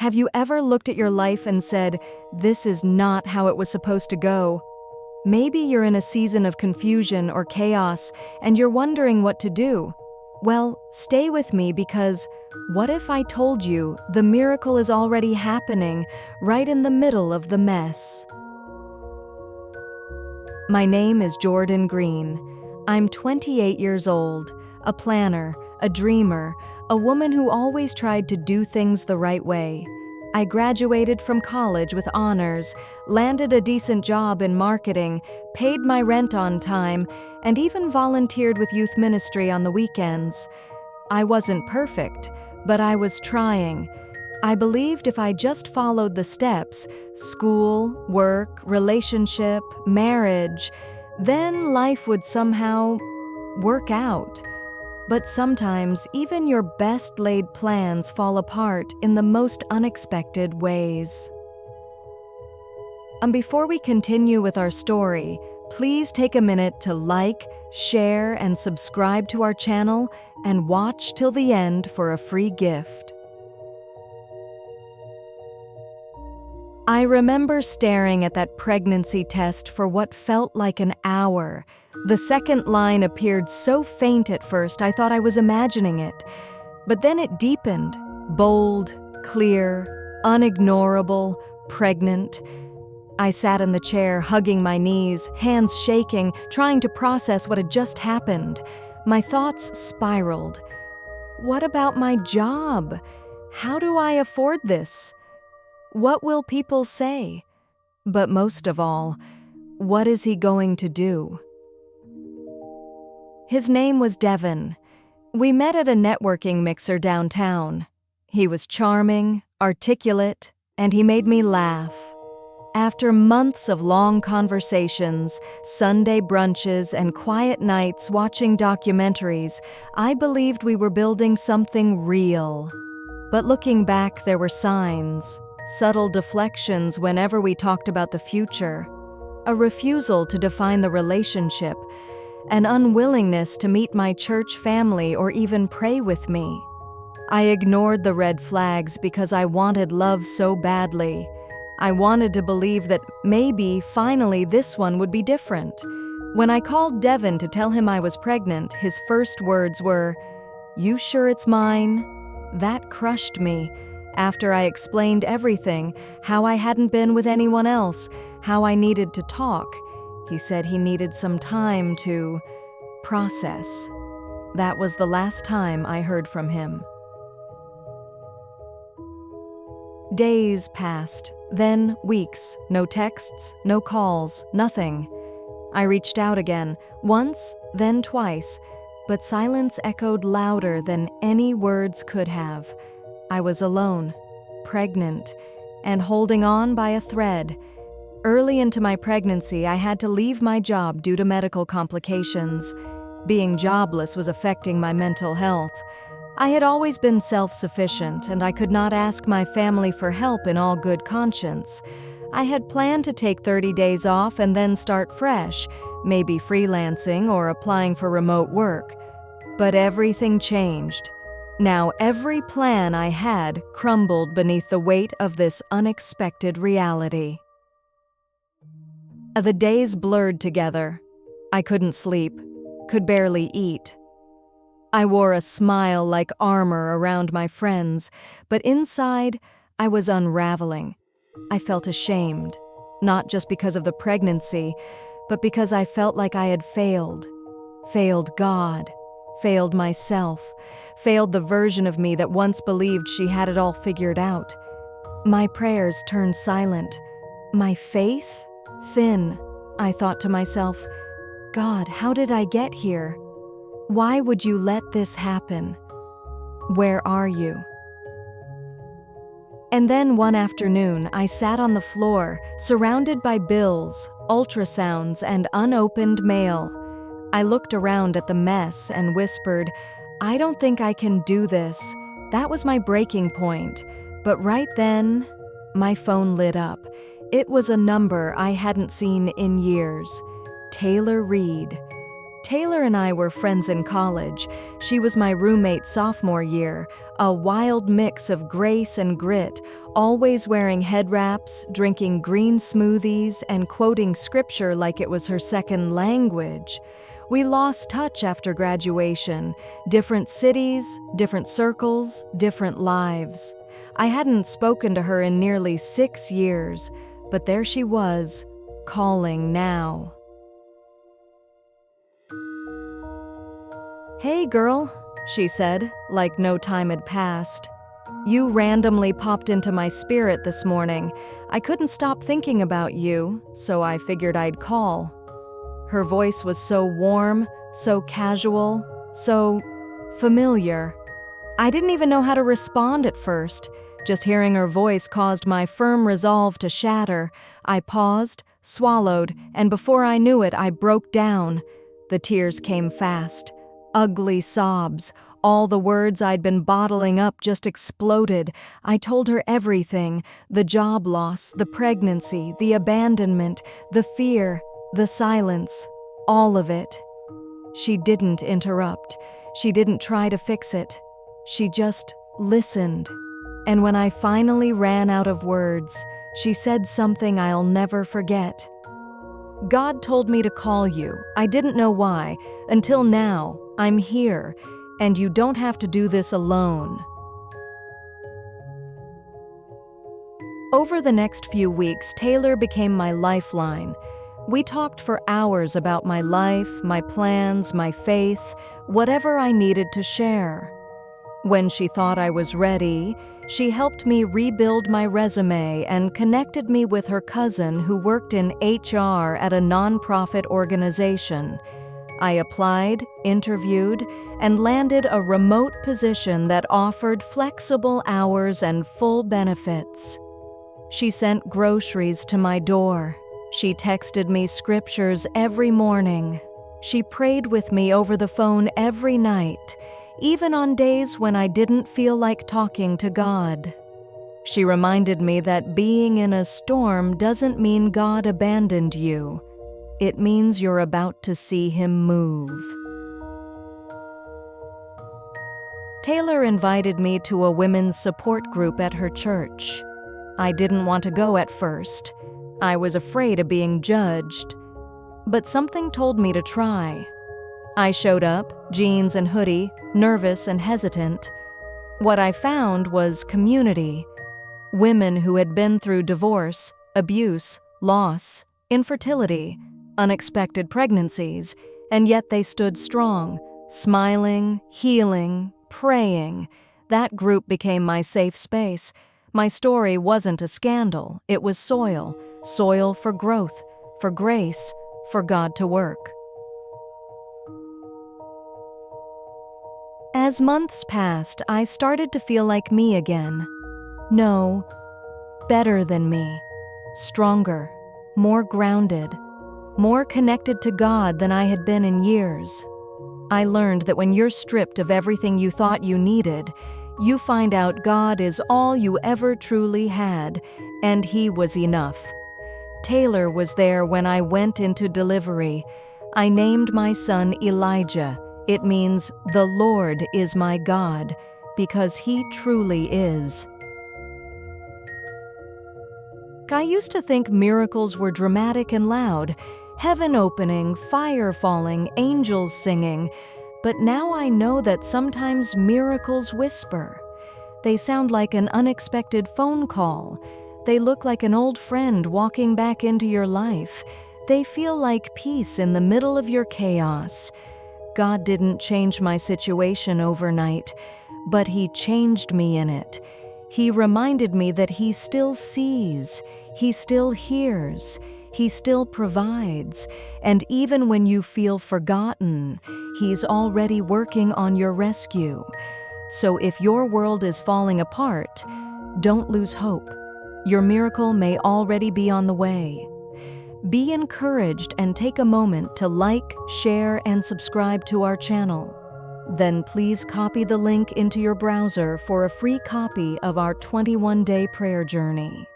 Have you ever looked at your life and said, "This is not how it was supposed to go"? Maybe you're in a season of confusion or chaos and you're wondering what to do. Well, stay with me because what if I told you the miracle is already happening right in the middle of the mess? My name is Jordan Green. I'm 28 years old, a planner, a dreamer, a woman who always tried to do things the right way. I graduated from college with honors, landed a decent job in marketing, paid my rent on time, and even volunteered with youth ministry on the weekends. I wasn't perfect, but I was trying. I believed if I just followed the steps, school, work, relationship, marriage, then life would somehow work out. But sometimes even your best laid plans fall apart in the most unexpected ways. Before we continue with our story, please take a minute to like, share, and subscribe to our channel and watch till the end for a free gift. I remember staring at that pregnancy test for what felt like an hour. The second line appeared so faint at first I thought I was imagining it. But then it deepened. Bold, clear, unignorable, pregnant. I sat in the chair, hugging my knees, hands shaking, trying to process what had just happened. My thoughts spiraled. What about my job? How do I afford this? What will people say? But most of all, what is he going to do? His name was Devin. We met at a networking mixer downtown. He was charming, articulate, and he made me laugh. After months of long conversations, Sunday brunches, and quiet nights watching documentaries, I believed we were building something real. But looking back, there were signs. Subtle deflections whenever we talked about the future, a refusal to define the relationship, an unwillingness to meet my church family or even pray with me. I ignored the red flags because I wanted love so badly. I wanted to believe that maybe, finally, this one would be different. When I called Devin to tell him I was pregnant, his first words were, "You sure it's mine?" That crushed me. After I explained everything, how I hadn't been with anyone else, how I needed to talk, he said he needed some time to process. That was the last time I heard from him. Days passed, then weeks, no texts, no calls, nothing. I reached out again, once, then twice, but silence echoed louder than any words could have. I was alone, pregnant, and holding on by a thread. Early into my pregnancy, I had to leave my job due to medical complications. Being jobless was affecting my mental health. I had always been self-sufficient, and I could not ask my family for help in all good conscience. I had planned to take 30 days off and then start fresh, maybe freelancing or applying for remote work. But everything changed. Now every plan I had crumbled beneath the weight of this unexpected reality. The days blurred together. I couldn't sleep, could barely eat. I wore a smile like armor around my friends, but inside, I was unraveling. I felt ashamed, not just because of the pregnancy, but because I felt like I had failed. Failed God. Failed myself, failed the version of me that once believed she had it all figured out. My prayers turned silent. My faith? Thin. I thought to myself, God, how did I get here? Why would you let this happen? Where are you? And then one afternoon, I sat on the floor, surrounded by bills, ultrasounds, and unopened mail. I looked around at the mess and whispered, I don't think I can do this. That was my breaking point. But right then, my phone lit up. It was a number I hadn't seen in years. Taylor Reed. Taylor and I were friends in college. She was my roommate sophomore year, a wild mix of grace and grit, always wearing head wraps, drinking green smoothies, and quoting scripture like it was her second language. We lost touch after graduation. Different cities, different circles, different lives. I hadn't spoken to her in nearly 6 years, but there she was, calling now. "Hey, girl," she said, like no time had passed. "You randomly popped into my spirit this morning. I couldn't stop thinking about you, so I figured I'd call." Her voice was so warm, so casual, so familiar. I didn't even know how to respond at first. Just hearing her voice caused my firm resolve to shatter. I paused, swallowed, and before I knew it, I broke down. The tears came fast. Ugly sobs. All the words I'd been bottling up just exploded. I told her everything: the job loss, the pregnancy, the abandonment, the fear, the silence, all of it. She didn't interrupt. She didn't try to fix it. She just listened. And when I finally ran out of words, she said something I'll never forget. "God told me to call you. I didn't know why. Until now, I'm here, and you don't have to do this alone." Over the next few weeks, Taylor became my lifeline. We talked for hours about my life, my plans, my faith, whatever I needed to share. When she thought I was ready, she helped me rebuild my resume and connected me with her cousin who worked in HR at a nonprofit organization. I applied, interviewed, and landed a remote position that offered flexible hours and full benefits. She sent groceries to my door. She texted me scriptures every morning. She prayed with me over the phone every night, even on days when I didn't feel like talking to God. She reminded me that being in a storm doesn't mean God abandoned you. It means you're about to see Him move. Taylor invited me to a women's support group at her church. I didn't want to go at first. I was afraid of being judged. But something told me to try. I showed up, jeans and hoodie, nervous and hesitant. What I found was community. Women who had been through divorce, abuse, loss, infertility, unexpected pregnancies, and yet they stood strong, smiling, healing, praying. That group became my safe space. My story wasn't a scandal. It was soil for growth, for grace, for God to work. As months passed, I started to feel like me again. No, better than me, stronger, more grounded, more connected to God than I had been in years. I learned that when you're stripped of everything you thought you needed, you find out God is all you ever truly had, and He was enough. Taylor was there when I went into delivery. I named my son Elijah. It means the Lord is my God, because He truly is. I used to think miracles were dramatic and loud, heaven opening, fire falling, angels singing, but now I know that sometimes miracles whisper. They sound like an unexpected phone call. They look like an old friend walking back into your life. They feel like peace in the middle of your chaos. God didn't change my situation overnight, but He changed me in it. He reminded me that He still sees, He still hears, He still provides, and even when you feel forgotten, He's already working on your rescue. So if your world is falling apart, don't lose hope. Your miracle may already be on the way. Be encouraged and take a moment to like, share, and subscribe to our channel. Then please copy the link into your browser for a free copy of our 21-day prayer journey.